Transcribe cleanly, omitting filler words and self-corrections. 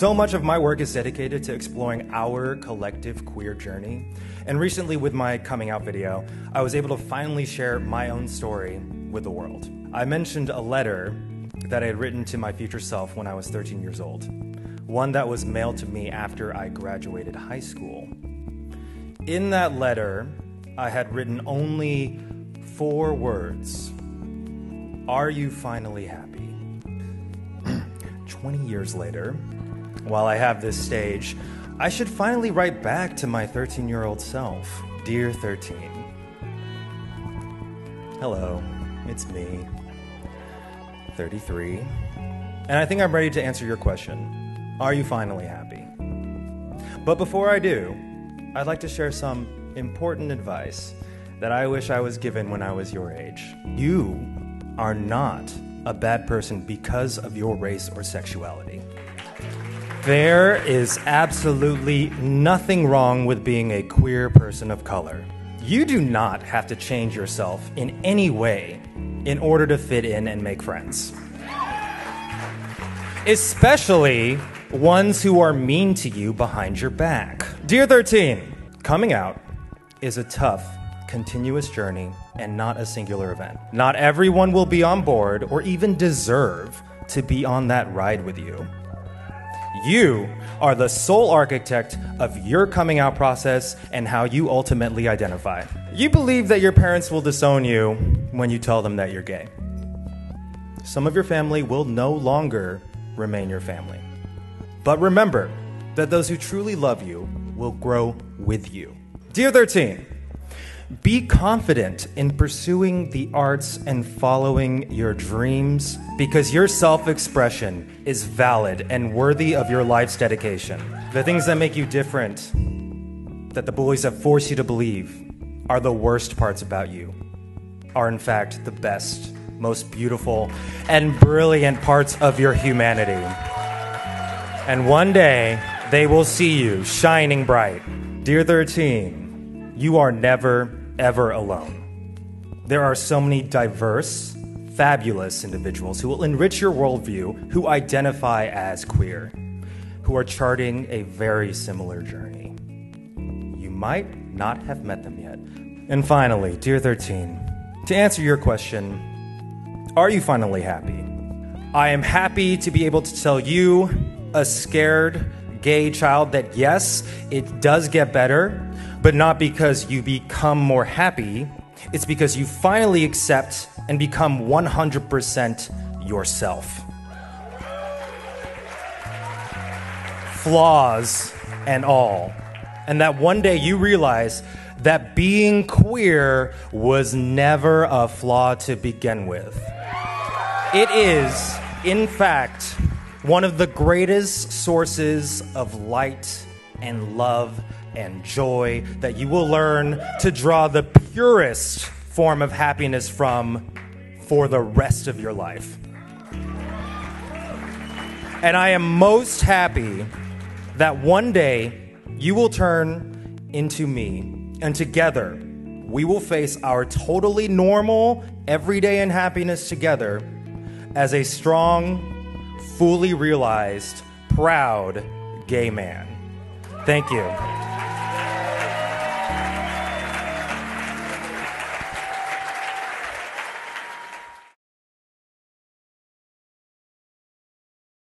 So much of my work is dedicated to exploring our collective queer journey. And recently with my coming out video, I was able to finally share my own story with the world. I mentioned a letter that I had written to my future self when I was 13 years old. One that was mailed to me after I graduated high school. In that letter, I had written only 4 words. Are you finally happy? 20 years later, while I have this stage, I should finally write back to my 13-year-old self. Dear 13. Hello, it's me, 33. And I think I'm ready to answer your question. Are you finally happy? But before I do, I'd like to share some important advice that I wish I was given when I was your age. You are not a bad person because of your race or sexuality. There is absolutely nothing wrong with being a queer person of color. You do not have to change yourself in any way in order to fit in and make friends. Especially ones who are mean to you behind your back. Dear 13, coming out is a tough, continuous journey and not a singular event. Not everyone will be on board or even deserve to be on that ride with you. You are the sole architect of your coming out process and how you ultimately identify. You believe that your parents will disown you when you tell them that you're gay. Some of your family will no longer remain your family. But remember that those who truly love you will grow with you. Dear 13, be confident in pursuing the arts and following your dreams because your self-expression is valid and worthy of your life's dedication. The things that make you different, that the bullies have forced you to believe, are the worst parts about you, are in fact the best, most beautiful, and brilliant parts of your humanity. And one day, they will see you shining bright. Dear 13, you are never, ever alone. There are so many diverse, fabulous individuals who will enrich your worldview, who identify as queer, who are charting a very similar journey. You might not have met them yet. And finally, dear 13, to answer your question, are you finally happy? I am happy to be able to tell you, a scared gay child, that yes, it does get better, but not because you become more happy. It's because you finally accept and become 100% yourself. Flaws and all. And that one day you realize that being queer was never a flaw to begin with. It is, in fact, one of the greatest sources of light and love and joy that you will learn to draw the purest form of happiness from for the rest of your life. And I am most happy that one day you will turn into me, and together we will face our totally normal, everyday unhappiness together as a strong, fully realized, proud gay man. Thank you.